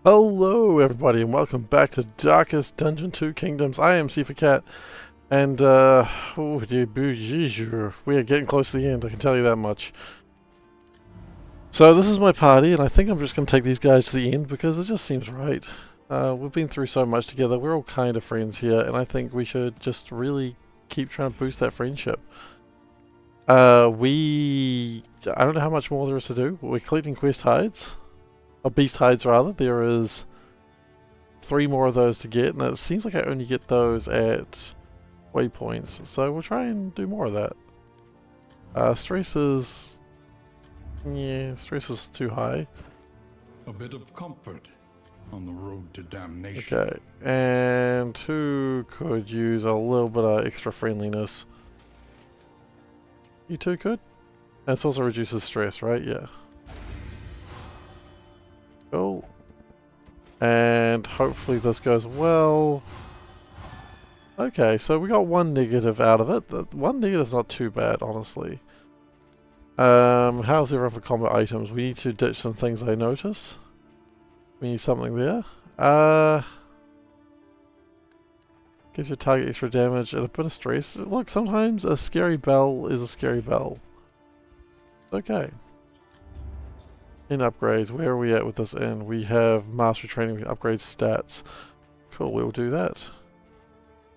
Hello everybody and welcome back to Darkest Dungeon 2 Kingdoms. I am SeiferKatt and we are getting close to the end, I can tell you that much. So this is my party and I think I'm just going to take these guys to the end because it just seems right. We've been through so much together, we're all kind of friends here, and I think we should just really keep trying to boost that friendship. I don't know how much more there is to do. We're collecting quest hides. Or beast hides rather. There is 3 more of those to get, and it seems like I only get those at waypoints, so we'll try and do more of that. Stress is too high. A bit of comfort on the road to damnation. Okay, and who could use a little bit of extra friendliness? You two could? And this also reduces stress, right? Yeah. Cool. And hopefully this goes well. Okay, so we got 1 negative out of it. The 1 negative is not too bad, honestly. How's everyone for combat items? We need to ditch some things I notice. We need something there. Gives your target extra damage and a bit of stress. Look, sometimes a scary bell is a scary bell. Okay. In upgrades, where are we at with this in? We have mastery training, we can upgrade stats. Cool, we'll do that.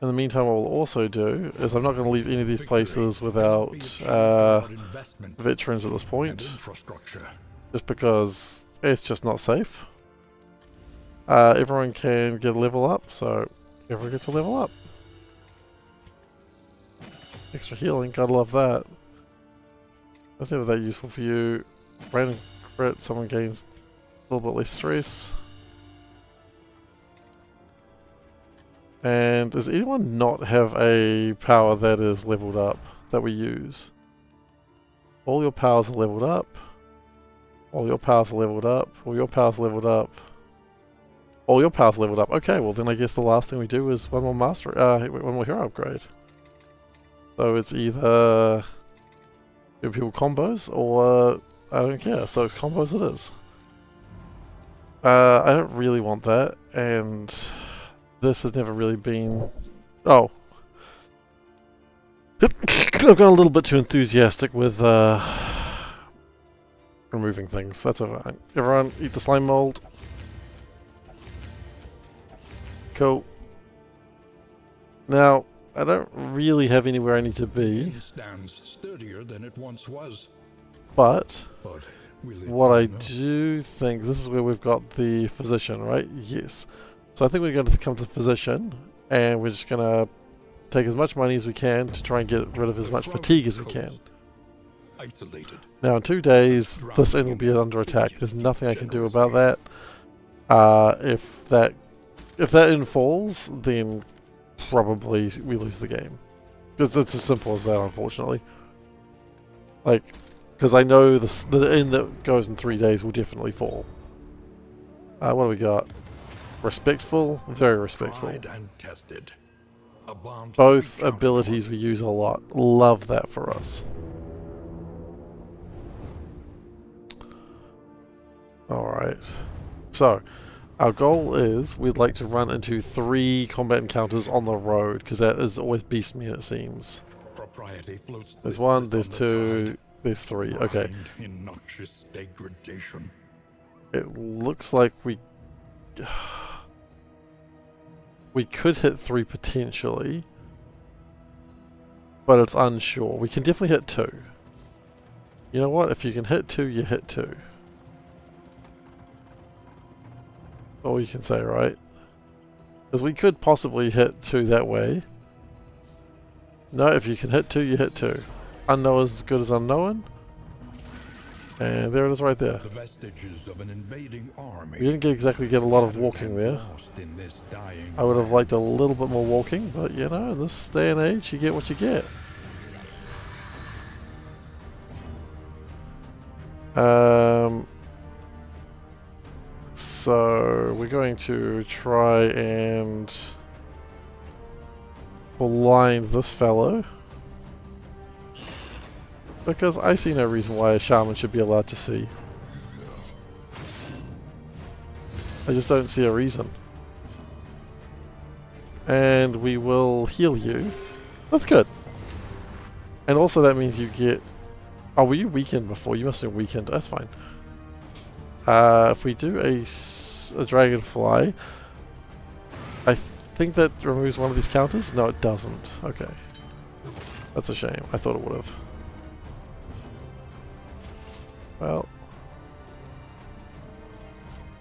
In the meantime, what we'll also do is I'm not going to leave any of these places without veterans at this point. Just because it's just not safe. Everyone can get a level up, so everyone gets a level up. Extra healing, gotta love that. That's never that useful for you. Random crit, someone gains a little bit less stress. And does anyone not have a power that is leveled up that we use? All your powers are leveled up. All your powers are leveled up. All your powers are leveled up. All your powers are leveled up. Okay, well then I guess the last thing we do is one more one more hero upgrade. So it's either give people combos or I don't care, so combos it is. I don't really want that, and this has never really been... Oh. I've got a little bit too enthusiastic with removing things. That's alright. Everyone, eat the slime mold. Cool. Now, I don't really have anywhere I need to be. Stands sturdier than it once was. But what I do think, this is where we've got the physician, right? Yes. So I think we're going to come to the physician, and we're just going to take as much money as we can to try and get rid of as much fatigue as we can. Isolated. Now in 2 days, this inn will be under attack. There's nothing I can do about that. If that inn falls, then probably we lose the game. It's as simple as that, unfortunately. Like, because I know the inn that goes in 3 days will definitely fall. What do we got? Respectful? Very respectful. Tried and tested. A bond Both abilities we use a lot. Love that for us. Alright. So, our goal is we'd like to run into 3 combat encounters on the road, because that is always beast me, it seems. Propriety floats. There's 1, there's 2, there's 3. Okay. In noxious degradation. It looks like we could hit 3 potentially, but it's unsure. We can definitely hit 2. You know what? If you can hit 2, you hit 2. All you can say, right? Because we could possibly hit 2 that way. No, if you can hit 2, you hit 2. Unknown is as good as unknown. And there it is right there. The vestiges of an invading army. We didn't exactly get a lot of walking there. I would have liked a little bit more walking, but you know, in this day and age, you get what you get. So we're going to try and blind this fellow, because I see no reason why a shaman should be allowed to see. I just don't see a reason. And we will heal you. That's good. And also that means you get... Oh, were you weakened before? You must have been weakened. That's fine. If we do a dragonfly, I think that removes one of these counters? No, it doesn't. Okay. That's a shame. I thought it would have. Well...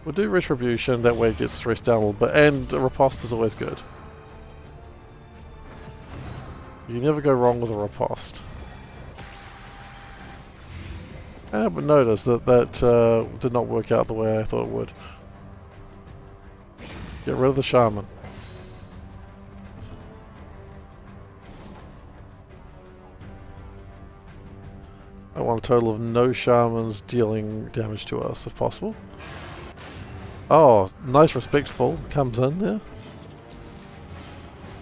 We'll do Retribution, that way it gets stressed down a little bit, and a Riposte is always good. You can never go wrong with a Riposte. But notice that did not work out the way I thought it would. Get rid of the Shaman. I want a total of no Shamans dealing damage to us, if possible. Oh, nice respectful comes in there.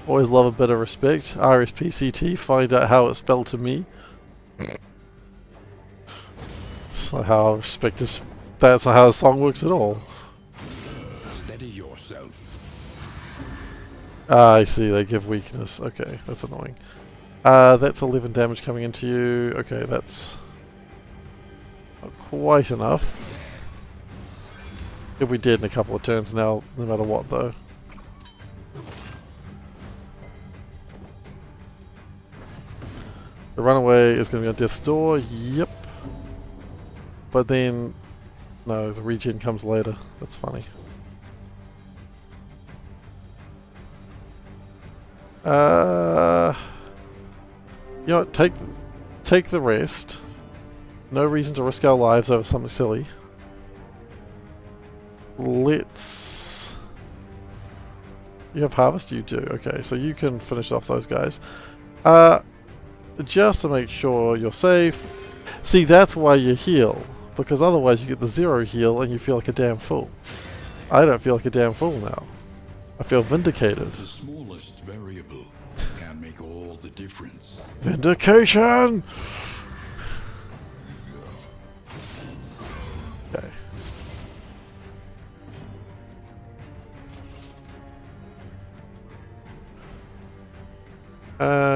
Always love a bit of respect. RSPCT, find out how it's spelled to me. That's not how respect is. That's not how the song works at all. Steady yourself. Ah, I see, they give weakness. Okay, that's annoying. That's 11 damage coming into you. Okay, that's not quite enough. If we did in a couple of turns now, no matter what though. The runaway is going to be on death's door, yep. But then, no, the regen comes later. That's funny. You know what, take the rest. No reason to risk our lives over something silly. Let's... You have harvest? You do. Okay, so you can finish off those guys. Just to make sure you're safe. See, that's why you heal. Because otherwise you get the 0 heal and you feel like a damn fool. I don't feel like a damn fool now. I feel vindicated. The smallest variable can make all the difference. Vindication! Okay.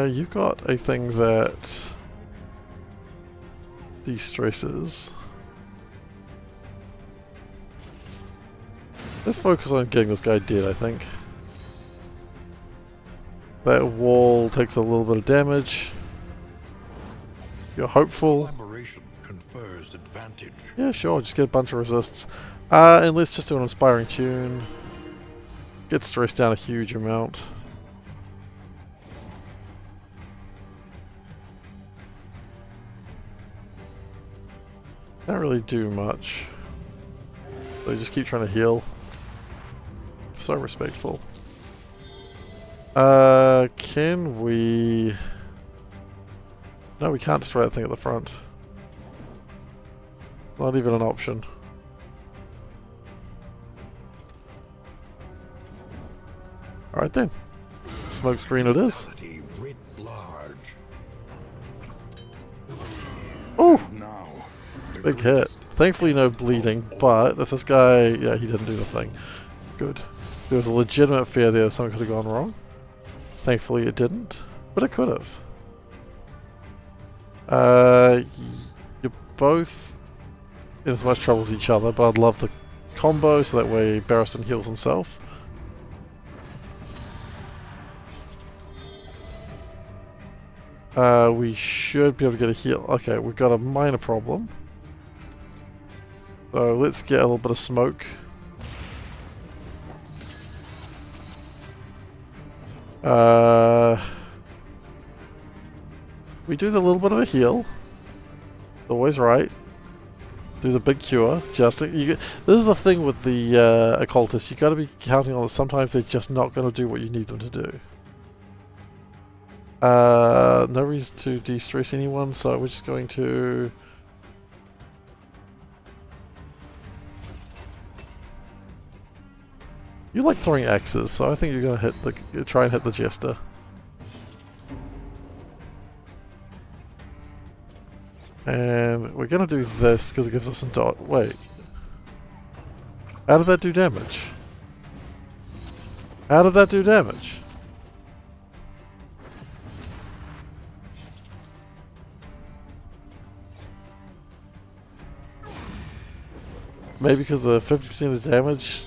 You've got a thing that de-stresses. Let's focus on getting this guy dead, I think. That wall takes a little bit of damage. You're hopeful. Collaboration confers advantage. Yeah, sure, just get a bunch of resists. And let's just do an inspiring tune. Get stressed down a huge amount. Can't really do much. So you just keep trying to heal. So respectful. Can we... No, we can't destroy that thing at the front. Not even an option. Alright then. Smoke screen it is. Writ large. Oh! Now, Big hit. Thankfully no bleeding, but if this guy... Yeah, he didn't do the thing. Good. There was a legitimate fear there that something could have gone wrong. Thankfully it didn't, but it could have. You're both in as much trouble as each other, but I'd love the combo so that way Barristan heals himself. We should be able to get a heal. Okay, we've got a minor problem. So let's get a little bit of smoke. We do the little bit of a heal. Always right. Do the big cure. This is the thing with the occultists. You got to be counting on that. Sometimes they're just not going to do what you need them to do. No reason to de-stress anyone, so we're just going to... You like throwing axes, so I think you're going to hit the try and hit the jester. And we're going to do this because it gives us some dot. Wait. How did that do damage? How did that do damage? Maybe because the 50% of damage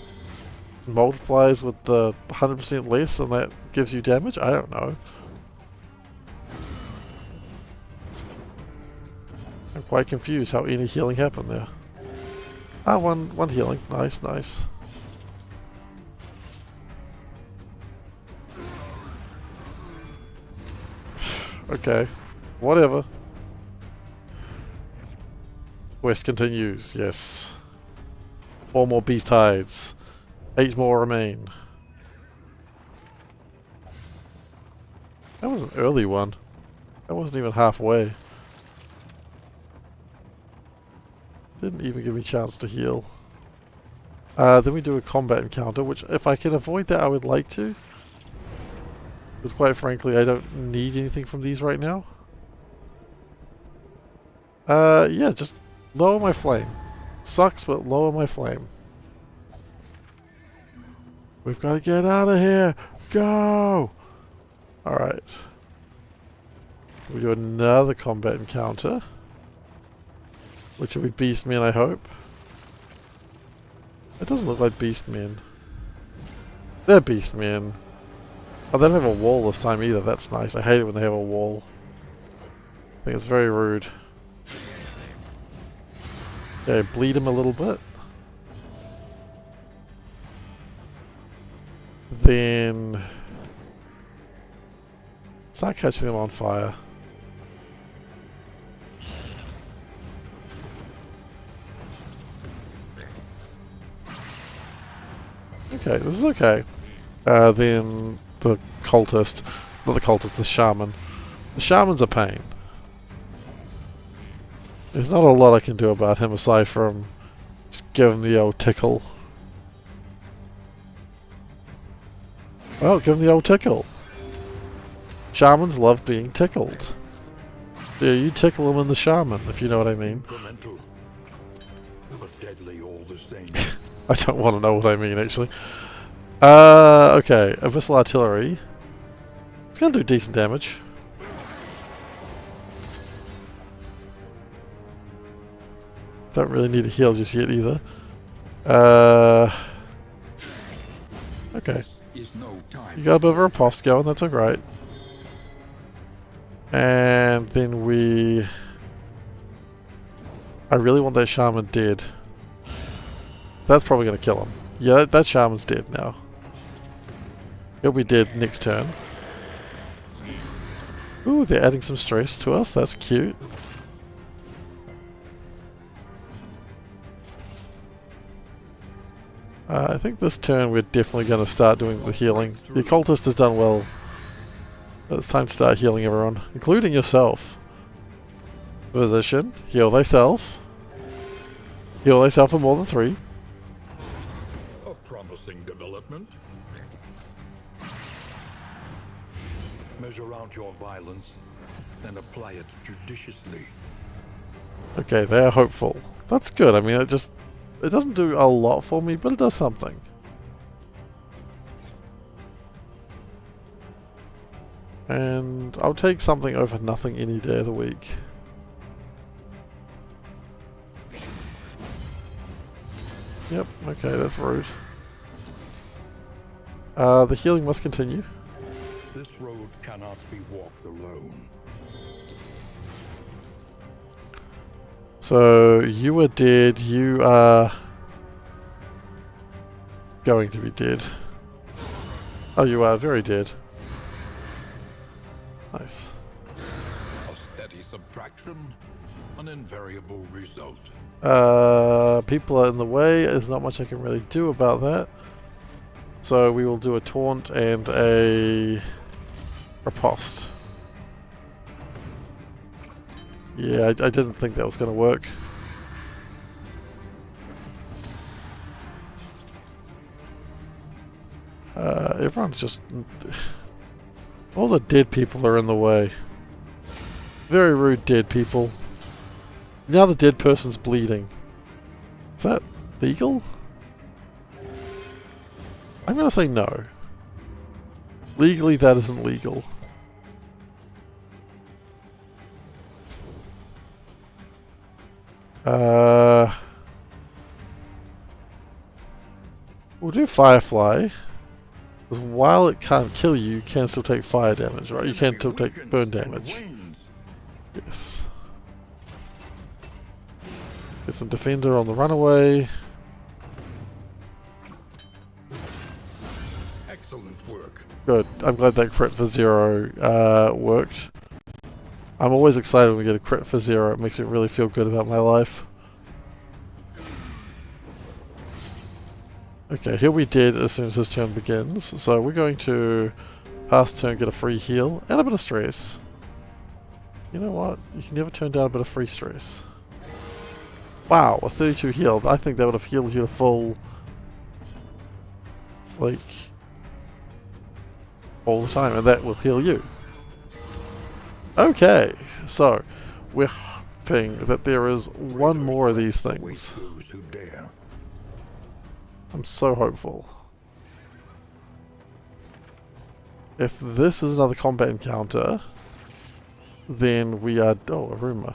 multiplies with the 100% less and that gives you damage? I don't know. I'm quite confused how any healing happened there. Ah, one healing. Nice, nice. Okay. Whatever. Quest continues, yes. 4 more beast hides. 8 more remain. That was an early one. That wasn't even halfway. Didn't even give me a chance to heal. Then we do a combat encounter, which if I can avoid that I would like to. Because quite frankly I don't need anything from these right now. Yeah, just lower my flame. Sucks, but lower my flame. We've got to get out of here! Go! Alright. We do another combat encounter. Which will be beastmen, I hope. It doesn't look like beastmen. They're beastmen. Oh, they don't have a wall this time either. That's nice. I hate it when they have a wall. I think it's very rude. Okay, bleed him a little bit. Then start catching them on fire. Okay, this is okay. Then the cultist, not the cultist, the shaman. The shaman's a pain. There's not a lot I can do about him aside from just give him the old tickle. Well, give him the old tickle. Shamans love being tickled. Yeah, you tickle him in the shaman, if you know what I mean. But deadly all the same. I don't want to know what I mean, actually. Okay, Abyssal Artillery. It's going to do decent damage. Don't really need a heal just yet either. Okay. You got a bit of a riposte going, that's alright. And then we... I really want that shaman dead. That's probably going to kill him. Yeah, that shaman's dead now. He'll be dead next turn. Ooh, they're adding some stress to us. That's cute. I think this turn we're definitely going to start doing the healing. The occultist has done well. But it's time to start healing everyone, including yourself. Physician, heal thyself. Heal thyself for more than 3. A promising development. Measure out your violence, then apply it judiciously. Okay, they are hopeful. That's good. I mean, it doesn't do a lot for me, but it does something. And I'll take something over nothing any day of the week. Yep, okay, that's rude. The healing must continue. This road cannot be walked alone. So, you are dead, you are going to be dead. Oh, you are very dead. Nice. A steady subtraction, an invariable result. People are in the way, there's not much I can really do about that. So we will do a taunt and a riposte. Yeah, I didn't think that was going to work. Everyone's just... all the dead people are in the way. Very rude dead people. Now the dead person's bleeding. Is that legal? I'm going to say no. Legally, that isn't legal. We'll do Firefly. Because while it can't kill you, you can still take fire damage, right? You can still take burn damage. Yes. Get some defender on the runaway. Excellent work. Good. I'm glad that crit for 0 worked. I'm always excited when we get a crit for 0. It makes me really feel good about my life. Okay, he'll be dead as soon as his turn begins. So we're going to pass turn, get a free heal, and a bit of stress. You know what? You can never turn down a bit of free stress. Wow, a 32 healed. I think that would have healed you to full... like... all the time, and that will heal you. Okay, so we're hoping that there is one more of these things. I'm so hopeful. If this is another combat encounter, then we are... oh, a rumor.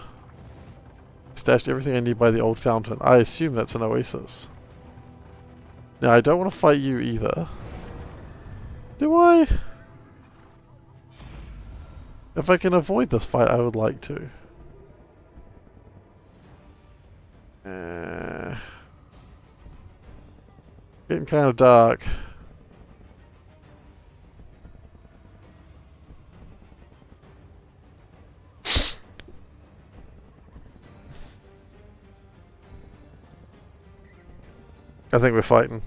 Stashed everything I need by the old fountain. I assume that's an oasis. Now, I don't want to fight you either. Do I? If I can avoid this fight, I would like to. Getting kind of dark. I think we're fighting.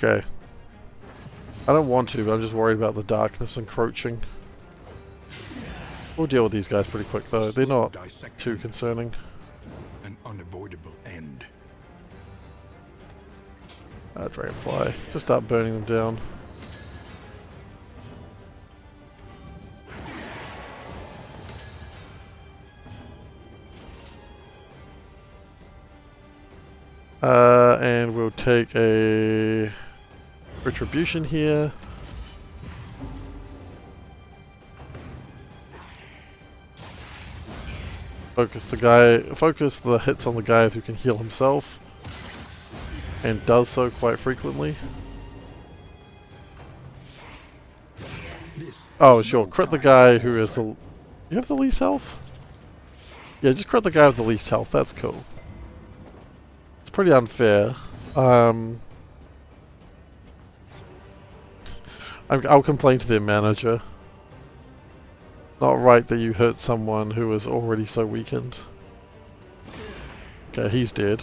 Okay. I don't want to, but I'm just worried about the darkness encroaching. We'll deal with these guys pretty quick though. They're not too concerning. An unavoidable end. Dragonfly. Just start burning them down. And we'll take a retribution here. Focus the hits on the guy who can heal himself. And does so quite frequently. Oh, sure. Crit the guy who is the... you have the least health? Yeah, just crit the guy with the least health. That's cool. It's pretty unfair. I'll complain to their manager. Not right that you hurt someone who is already so weakened. Okay, he's dead.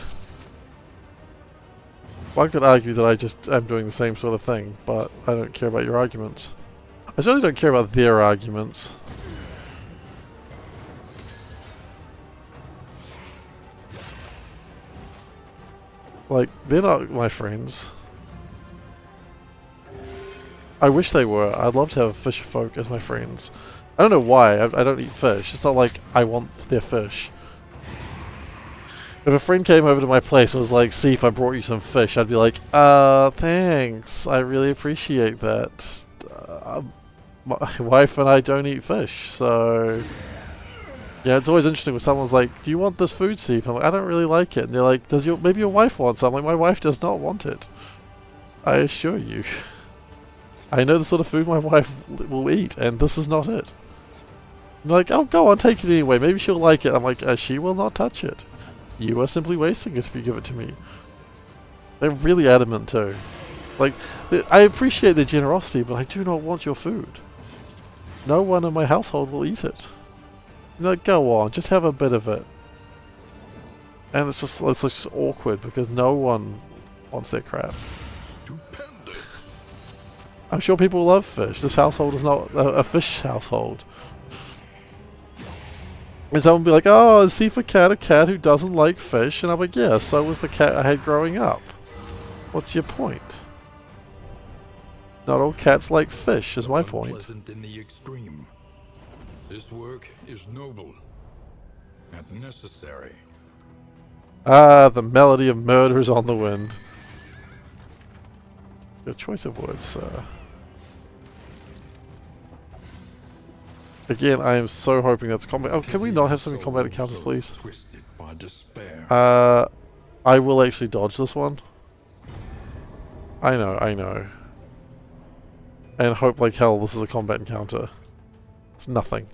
One could argue that I just am doing the same sort of thing, but I don't care about your arguments. I certainly don't care about their arguments. Like, they're not my friends. I wish they were. I'd love to have fish folk as my friends. I don't know why. I don't eat fish. It's not like I want their fish. If a friend came over to my place and was like, "See if I brought you some fish," I'd be like, thanks. I really appreciate that. My wife and I don't eat fish, so... yeah, it's always interesting when someone's like, "Do you want this food, Steve?" I'm like, "I don't really like it." And they're like, maybe your wife wants it?" I'm like, "My wife does not want it. I assure you. I know the sort of food my wife will eat, and this is not it." And they're like, "Oh, go on, take it anyway. Maybe she'll like it." I'm like, "She will not touch it. You are simply wasting it if you give it to me." They're really adamant too. Like, I appreciate their generosity, but I do not want your food. No one in my household will eat it. Like, go on, just have a bit of it. And it's just awkward because no one wants their crap. Stupendous. I'm sure people love fish. This household is not a fish household. And someone will be like, "Oh, is SeiferKatt a cat who doesn't like fish?" And I'm like, "Yeah, so was the cat I had growing up. What's your point?" Not all cats like fish, is my point. Unpleasant in the extreme. This work is noble and necessary. Ah, the melody of murder is on the wind. Your choice of words, sir. Again, I am so hoping that's combat. Oh, can we not have some combat encounters, please? Twisted by despair. I will actually dodge this one. I know. And hope like hell this is a combat encounter. It's nothing.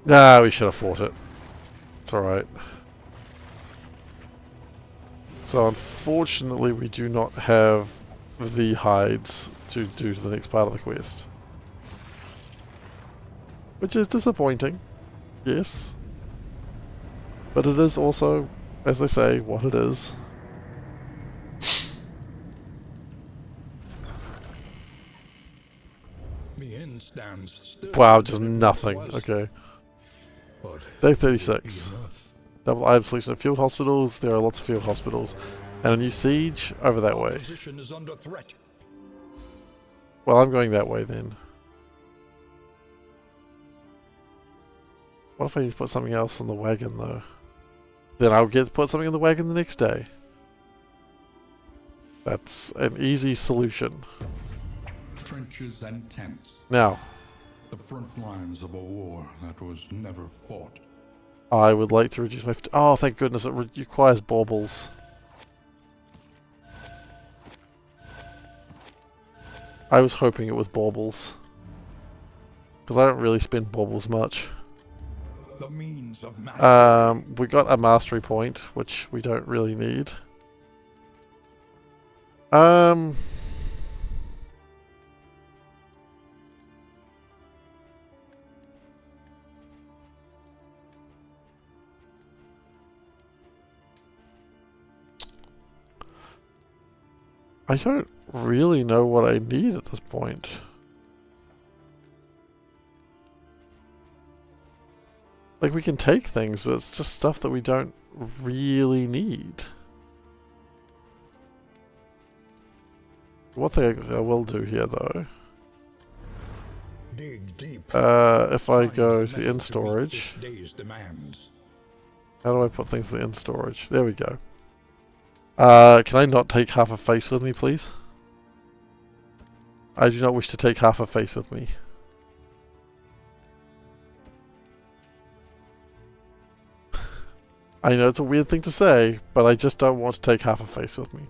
Nah, we should have fought it. It's alright. So unfortunately we do not have the hides to do the next part of the quest. Which is disappointing. Yes. But it is also, as they say, what it is. The inn stands still. Wow, just nothing. Okay. But Day 36. Double item selection of field hospitals. There are lots of field hospitals. And a new siege over that way. position is under threat. Well, I'm going that way then. What if I need to put something else in the wagon though? Then I'll get to put something in the wagon the next day. That's an easy solution. Trenches and tents. Now, The front lines of a war that was never fought. I would like to reduce my... oh, thank goodness, it requires baubles. I was hoping it was baubles. Because I don't really spend baubles much. The means of mastery. We got a mastery point, which we don't really need. I don't really know what I need at this point. Like, we can take things, but it's just stuff that we don't really need. One thing I will do here, though, Dig deep. if I go to the in storage, how do I put things in the in storage? There we go. Can I not take half a face with me, please? I do not wish to take half a face with me. I know it's a weird thing to say, but I just don't want to take half a face with me.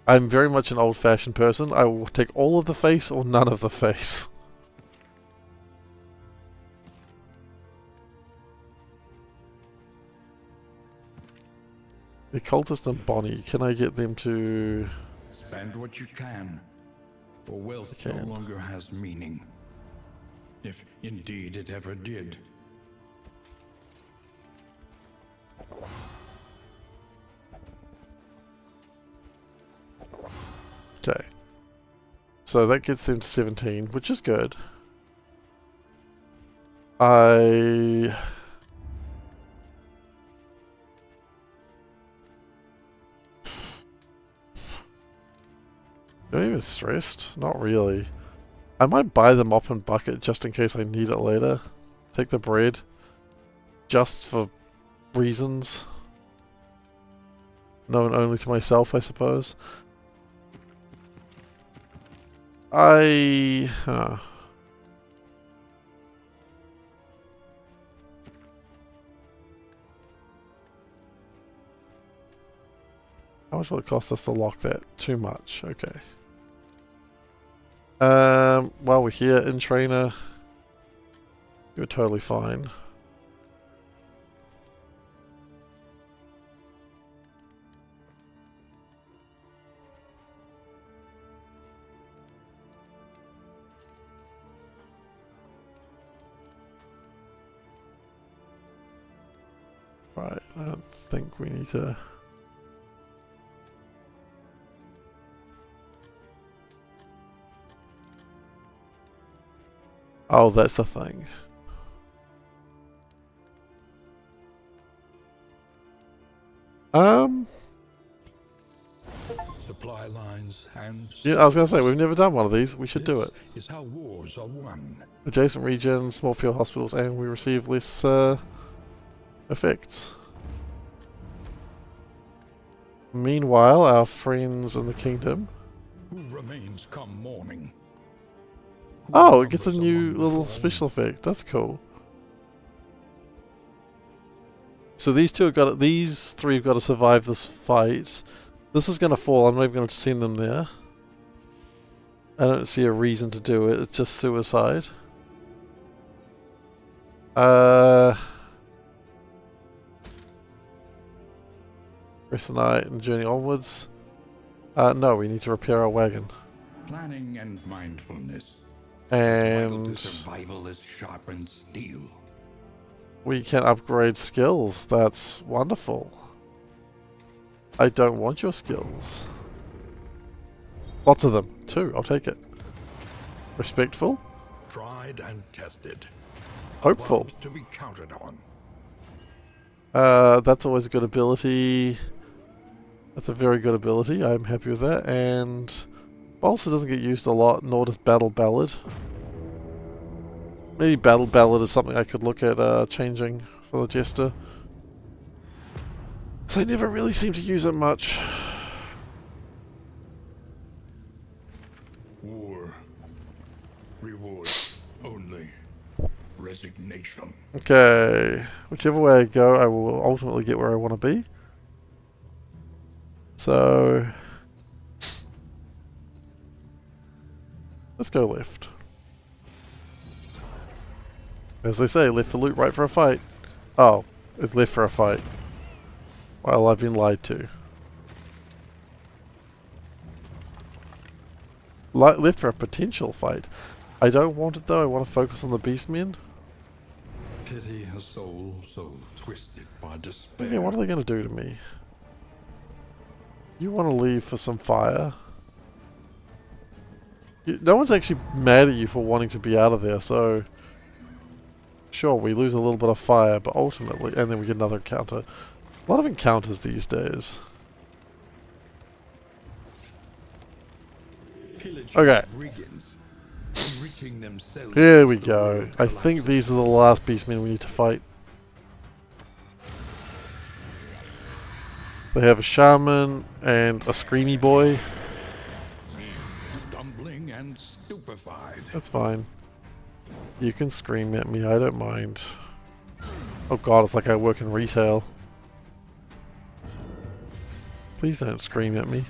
I'm very much an old-fashioned person. I will take all of the face or none of the face. The cultist and Bonnie, can I get them to... Spend what you can, for wealth no longer has meaning. If indeed it ever did. Okay. So that gets them to 17, which is good. I... I'm even stressed? Not really. I might buy the mop and bucket just in case I need it later. Take the bread. Just for reasons. Known only to myself, I suppose. How much will it cost us to lock that? Too much. Okay. While we're here in trainer, you're totally fine. Right, I don't think we need to... Oh, that's the thing. Supply lines and Yeah, I was gonna say, we've never done one of these. We should do it. is how wars are won. Adjacent regions, small field hospitals, and we receive less, effects. Meanwhile, our friends in the kingdom. Who remains come morning? Who Oh, it gets a numbers new among the little fallen? special effect. That's cool. So these two have got. These three have got to survive this fight. This is going to fall. I'm not even going to send them there. I don't see a reason to do it. It's just suicide. Rest the night and journey onwards. No, we need to repair our wagon. Planning and mindfulness. As vital And to survival as sharpened steel. we can upgrade skills. That's wonderful. I don't want your skills. Lots of them. 2. I'll take it. Respectful. Tried and tested. Hopeful. To be counted on. That's always a good ability. That's a very good ability. I'm happy with that. And Bolster doesn't get used a lot, nor does Battle Ballad. Maybe Battle Ballad is something I could look at changing for the Jester. So I never really seem to use it much. War. Reward only. Resignation. Okay. Whichever way I go, I will ultimately get where I want to be. So let's go left. As they say, left for loot, right for a fight. Oh, it's left for a fight. Well, I've been lied to. Left for a potential fight. I don't want it though, I want to focus on the beastmen. Pity a soul so twisted by despair. Okay, what are they going to do to me? You want to leave for some fire? No one's actually mad at you for wanting to be out of there, so... Sure, we lose a little bit of fire, but ultimately... And then we get another encounter. A lot of encounters these days. Okay. Brigands, enriching themselves Here we as the go. world I think collapses. these are the last beastmen we need to fight. They have a shaman and a screamy boy. Stumbling and stupefied. That's fine. You can scream at me, I don't mind. Oh god, it's like I work in retail. Please don't scream at me.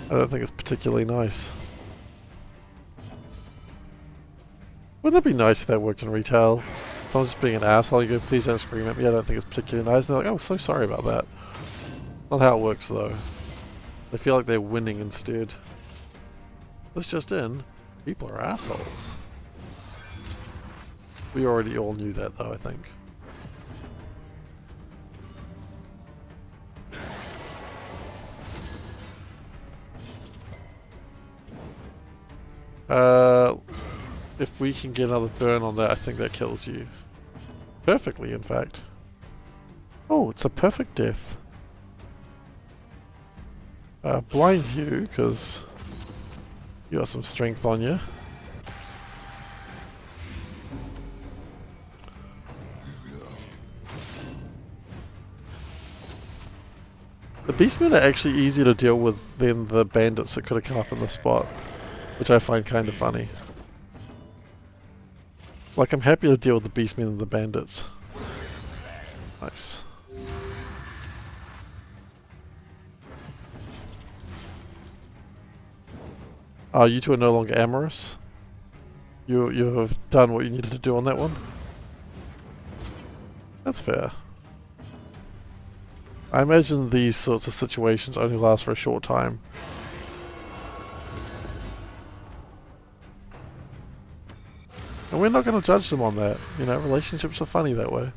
I don't think it's particularly nice. Wouldn't it be nice if that worked in retail? Someone's just being an asshole, you go, please don't scream at me, I don't think it's particularly nice. And they're like, oh, so sorry about that. Not how it works though. They feel like they're winning instead. This just in, people are assholes. We already all knew that though, I think. If we can get another burn on that, I think that kills you. Perfectly, in fact. Oh, it's a perfect death. Blind you, because you got some strength on you. The beastmen are actually easier to deal with than the bandits that could have come up in the spot, which I find kind of funny. Like, I'm happy to deal with the beastmen than the bandits. Nice. You two are no longer amorous. You have done what you needed to do on that one. That's fair. I imagine these sorts of situations only last for a short time. And we're not going to judge them on that. You know, relationships are funny that way.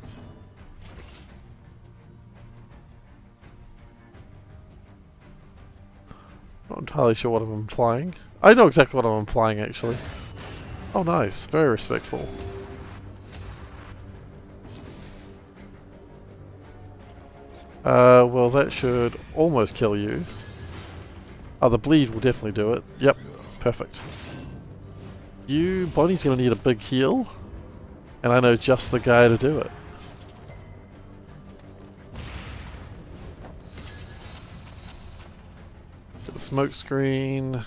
Not entirely sure what I'm implying. I know exactly what I'm implying, actually. Oh, nice. Very respectful. Well, that should almost kill you. Oh, the bleed will definitely do it. Yep. Perfect. Bonnie's going to need a big heal. And I know just the guy to do it. smoke screen.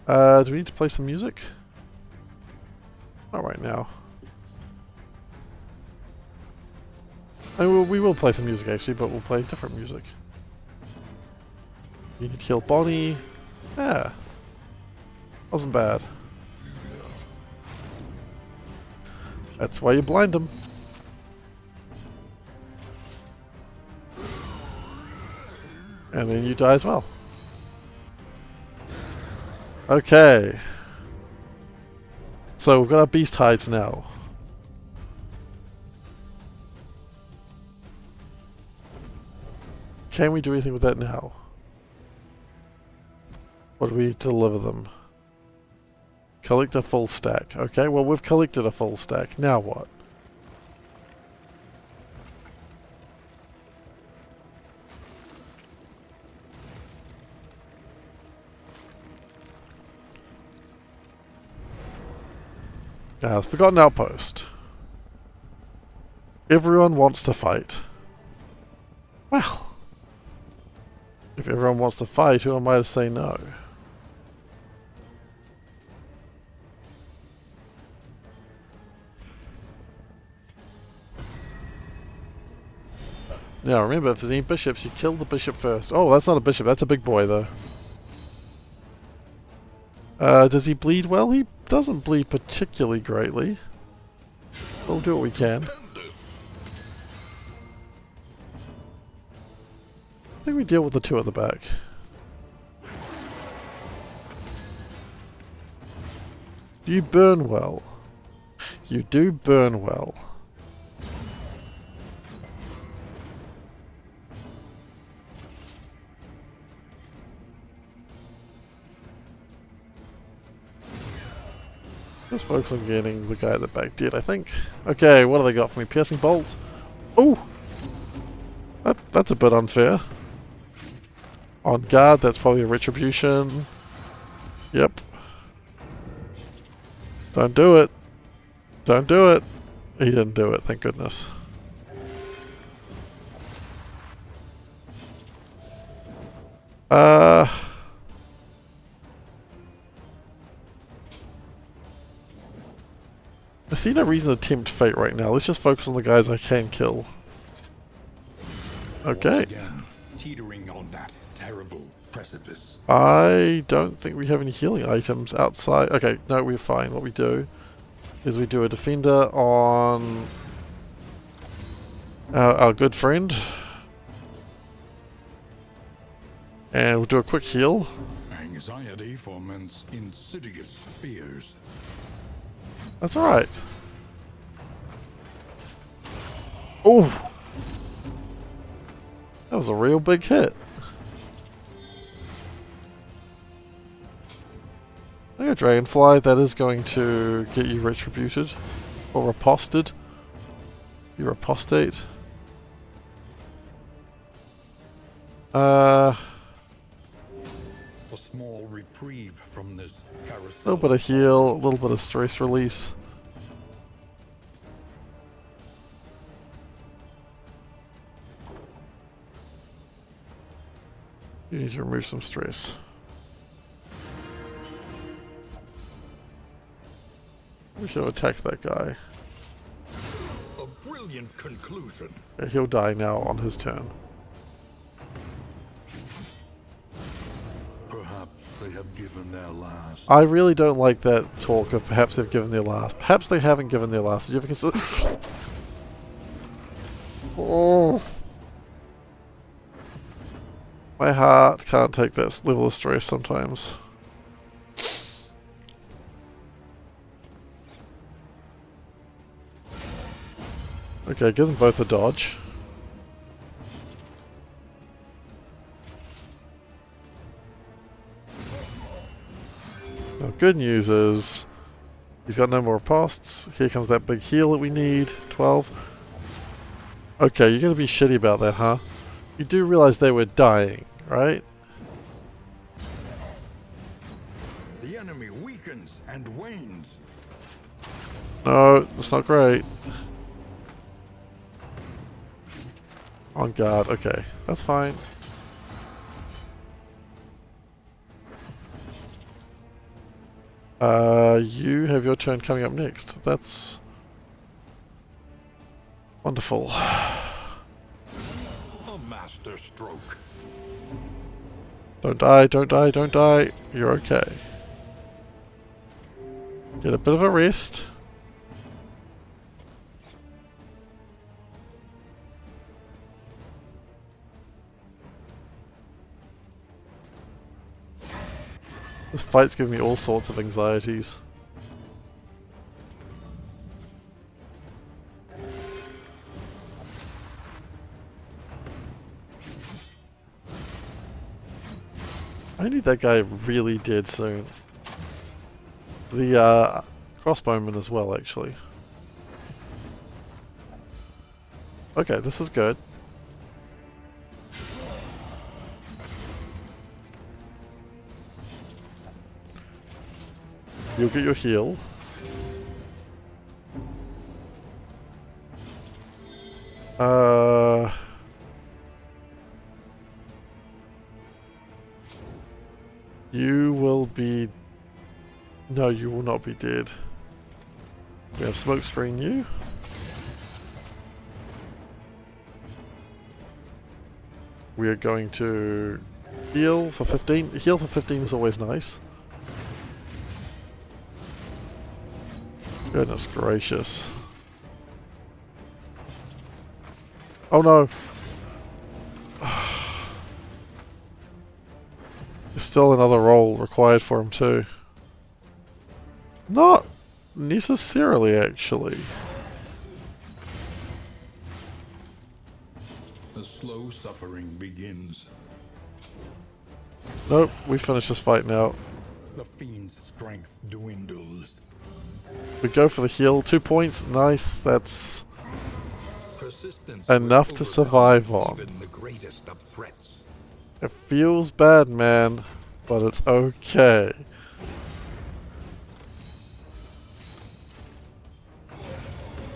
Do we need to play some music? Not right now. We will play some music actually, but we'll play different music. You need to kill Bonnie. Yeah. Wasn't bad. That's why you blind them. And then you die as well. Okay. So we've got our beast hides now. Can we do anything with that now? What do we deliver them? Collect a full stack. Okay, well we've collected a full stack. Now what? Forgotten outpost. Everyone wants to fight. Well, if everyone wants to fight, who am I to say no? Now remember, if there's any bishops, you kill the bishop first. Oh, that's not a bishop, that's a big boy though. Does he bleed well? He doesn't bleed particularly greatly. We'll do what we can. I think we deal with the two at the back. Do you burn well? You do burn well. Let's focus on getting the guy at the back dead, I think. Okay, what do they got for me? Piercing bolt? Oh! That's a bit unfair. On guard, that's probably a retribution. Yep. Don't do it. Don't do it. He didn't do it, thank goodness. I see no reason to tempt fate right now. Let's just focus on the guys I can kill. Okay. Again, teetering on that terrible precipice. I don't think we have any healing items outside. Okay, no, we're fine. What we do is we do a defender on our good friend. And we'll do a quick heal. Anxiety foments insidious fears. That's alright. Oh! That was a real big hit. I got a dragonfly, that is going to get you retributed. Or aposted. You're apostate. A small reprieve from this carousel. A little bit of heal, a little bit of stress release. You need to remove some stress. We should attack that guy. A brilliant conclusion. Yeah, he'll die now on his turn. Perhaps they have given their last. I really don't like that talk of perhaps they've given their last. Perhaps they haven't given their last. Did you ever consider? Oh. My heart can't take that level of stress sometimes. Okay, give them both a dodge. Now, good news is he's got no more aposts. Here comes that big heal that we need. 12. Okay, you're going to be shitty about that, huh? You do realize they were dying, right? The enemy weakens and wanes. No, that's not great. On guard, okay, that's fine. You have your turn coming up next. That's wonderful. A master stroke. Don't die, don't die, don't die. You're okay. Get a bit of a rest. This fight's giving me all sorts of anxieties. I need that guy really dead soon. The crossbowman as well, actually. Okay, this is good. You'll get your heal. You will be... No, you will not be dead. We're gonna smoke screen you. We are going to heal for 15. Heal for 15 is always nice. Goodness gracious. Oh no! There's still another roll required for him too. Not necessarily, actually. The slow suffering begins. Nope, we finish this fight now. The fiend's strength dwindles. We go for the heal. 2 points. Nice. That's enough to survive on. Even the greatest of threats. It feels bad, man, but it's okay.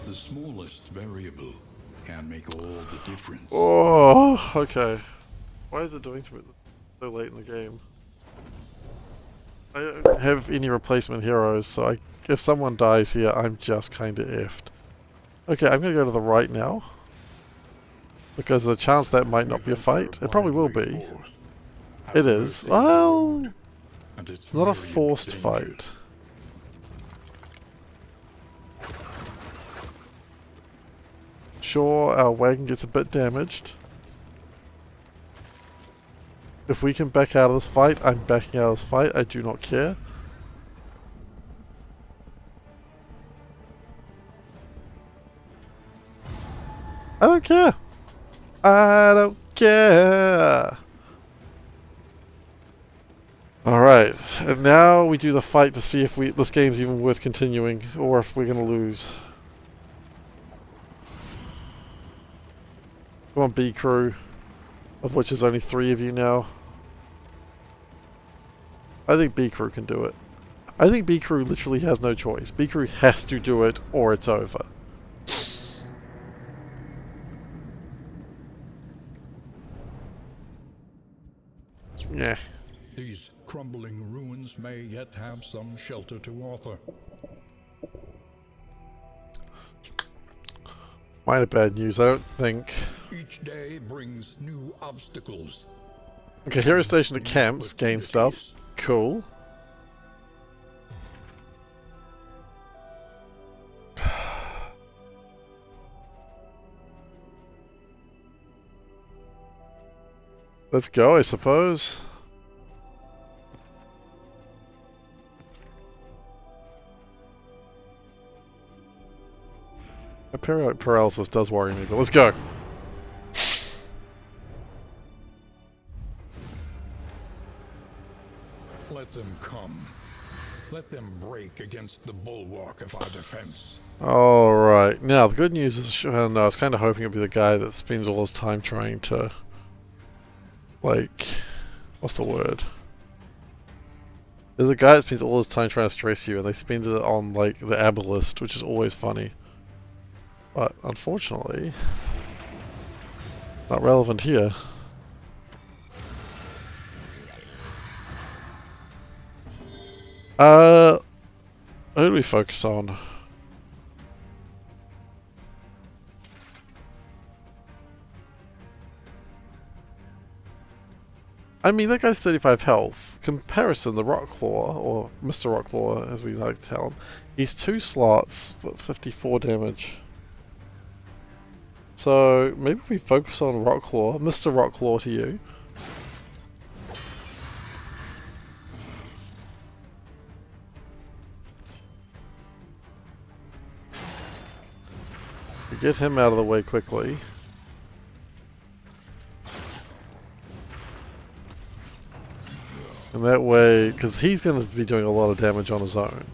The smallest variable can make all the difference. Oh, okay. Why is it doing to me so late in the game? I don't have any replacement heroes, so if someone dies here, I'm just kinda effed. Okay, I'm gonna go to the right now. Because the chance that might not be a fight. It probably will be. It is. Well, it's not a forced fight. Sure, our wagon gets a bit damaged. If we can back out of this fight, I'm backing out of this fight. I do not care. I don't care. I don't care. Alright, and now we do the fight to see if this game's even worth continuing, or if we're gonna lose. Come on, B crew, of which there's only 3 of you now. I think B crew can do it. I think B crew literally has no choice. B crew has to do it, or it's over. Yeah. These crumbling ruins may yet have some shelter to offer. Minor bad news, I don't think. Each day brings new obstacles. Okay, hero station at camps, gain stuff. Cool. Let's go, I suppose. Periodic paralysis does worry me, but let's go. Let them come. Let them break against the bulwark of our defense. Alright, now the good news is, no, I was kind of hoping it'd be the guy that spends all his time trying to, like, what's the word? There's a guy that spends all his time trying to stress you, and they spend it on, like, the Abalist, which is always funny. But, unfortunately, it's not relevant here. Who do we focus on? I mean, that guy's 35 health. Comparison, the Rocklaw, or Mr. Rocklaw, as we like to tell him, he's 2 slots for 54 damage. So, maybe we focus on Rocklaw. Mr. Rocklaw to you. We get him out of the way quickly. And that way, because he's going to be doing a lot of damage on his own.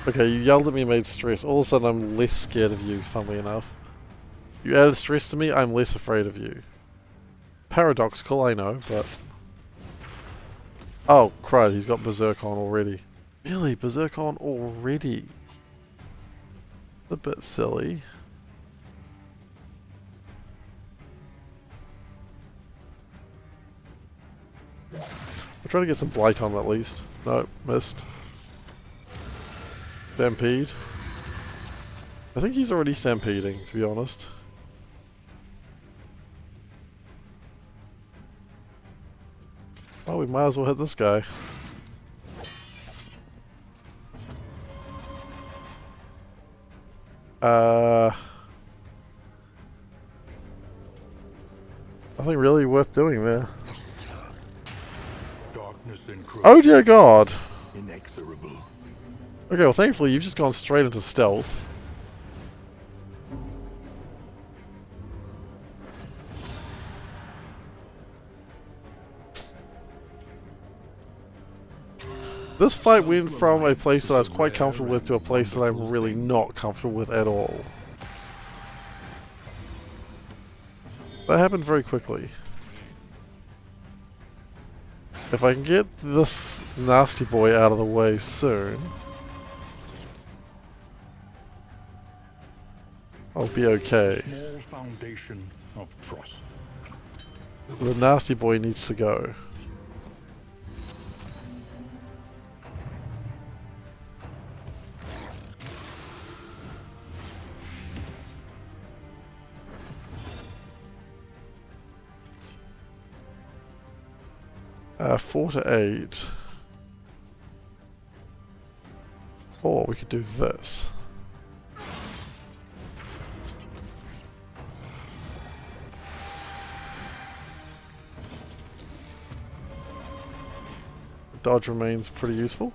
Okay, you yelled at me, made stress. All of a sudden I'm less scared of you, funnily enough. You added stress to me, I'm less afraid of you. Paradoxical, I know, but... Oh, crud, he's got Berserk on already. Really? Berserk on already? A bit silly. I'll try to get some Blight on at least. No, missed. Stampede. I think he's already stampeding, to be honest. Oh, we might as well hit this guy. Nothing really worth doing there. Oh dear God! Inexorable. Okay, well thankfully you've just gone straight into stealth. This fight went from a place that I was quite comfortable with to a place that I'm really not comfortable with at all. That happened very quickly. If I can get this nasty boy out of the way soon, I'll be okay. Small foundation of trust. The nasty boy needs to go. Uh, 4 to 8. Or we could do this. Dodge remains pretty useful.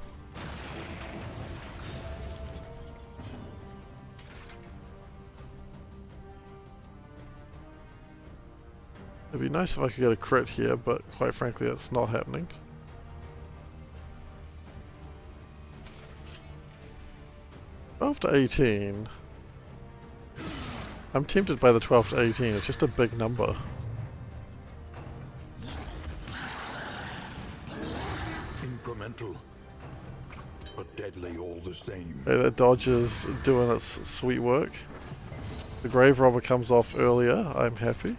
It'd be nice if I could get a crit here, but quite frankly that's not happening. To 18. I'm tempted by the 12 to 18, it's just a big number. Incremental, but deadly all the same. Okay, that dodge is doing its sweet work. The grave robber comes off earlier, I'm happy.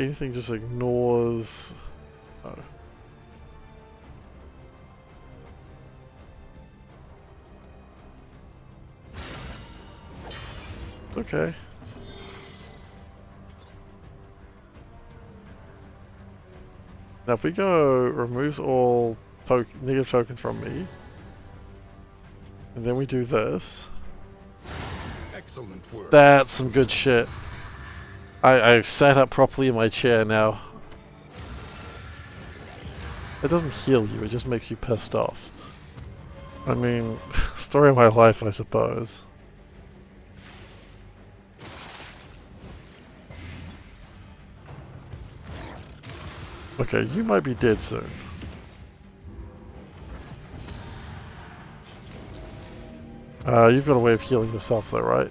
Anything just ignores... Oh. Okay. Now if we go removes all negative tokens from me, and then we do this. Excellent work. That's some good shit. I've sat up properly in my chair now. It doesn't heal you, it just makes you pissed off. I mean, story of my life, I suppose. Okay, you might be dead soon. You've got a way of healing yourself though, right?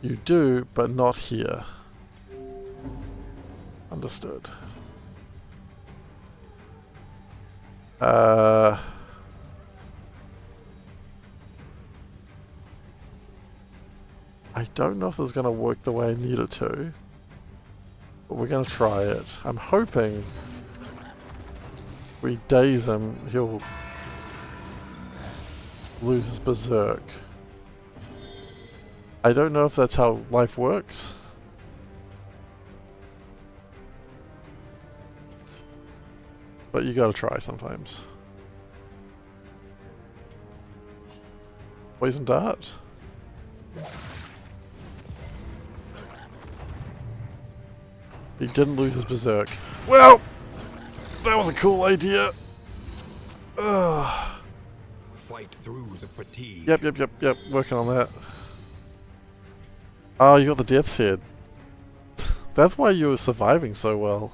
You do, but not here. Understood. I I don't know if this is going to work the way I need it to. But we're going to try it. I'm hoping we daze him, he'll lose his berserk. I don't know if that's how life works. But you gotta try sometimes. Poison dart. He didn't lose his berserk. Well, that was a cool idea. Ugh. Fight through the fatigue. Yep. Working on that. Oh, you got the death's head. That's why you were surviving so well.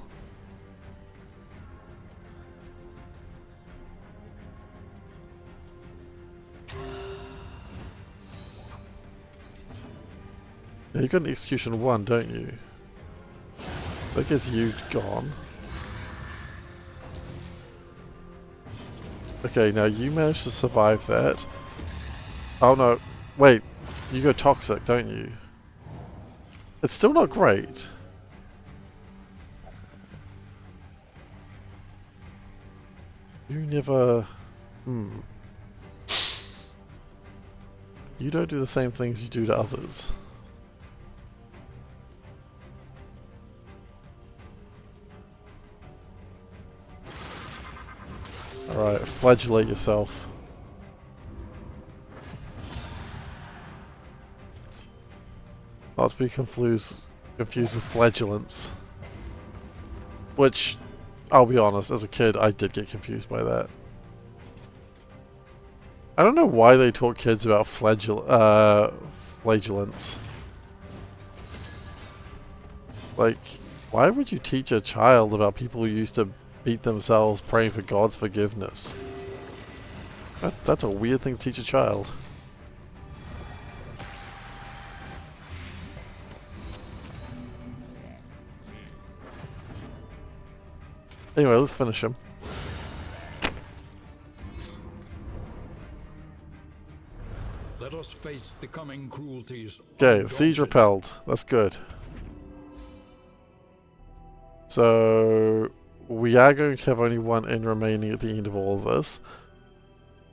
Yeah, you got an execution 1, don't you? That gets you gone. Okay, now you managed to survive that. Oh no, wait. You go toxic, don't you? It's still not great. You never... You don't do the same things you do to others. Alright, flagellate yourself. Not to be confused with flagellants. Which, I'll be honest, as a kid I did get confused by that. I don't know why they taught kids about flagellants. Like, why would you teach a child about people who used to beat themselves praying for God's forgiveness? That's a weird thing to teach a child. Anyway, let's finish him. Let us face the coming cruelties. Okay, siege repelled. That's good. So we are going to have only one inn remaining at the end of all of this.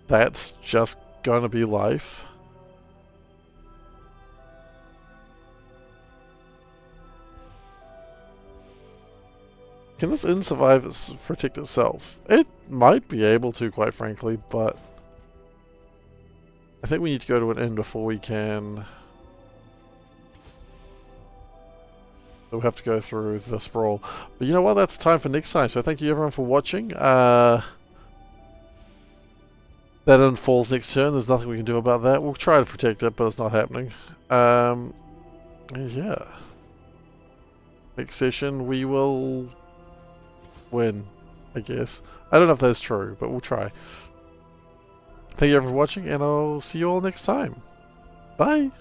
That's just going to be life. Can this inn survive protect itself? It might be able to, quite frankly, but I think we need to go to an inn before we can. We'll have to go through the sprawl. But you know what? That's time for next time. So thank you everyone for watching. That unfolds next turn. There's nothing we can do about that. We'll try to protect it, but it's not happening. Yeah. Next session we will win, I guess. I don't know if that's true, but we'll try. Thank you everyone for watching, and I'll see you all next time. Bye!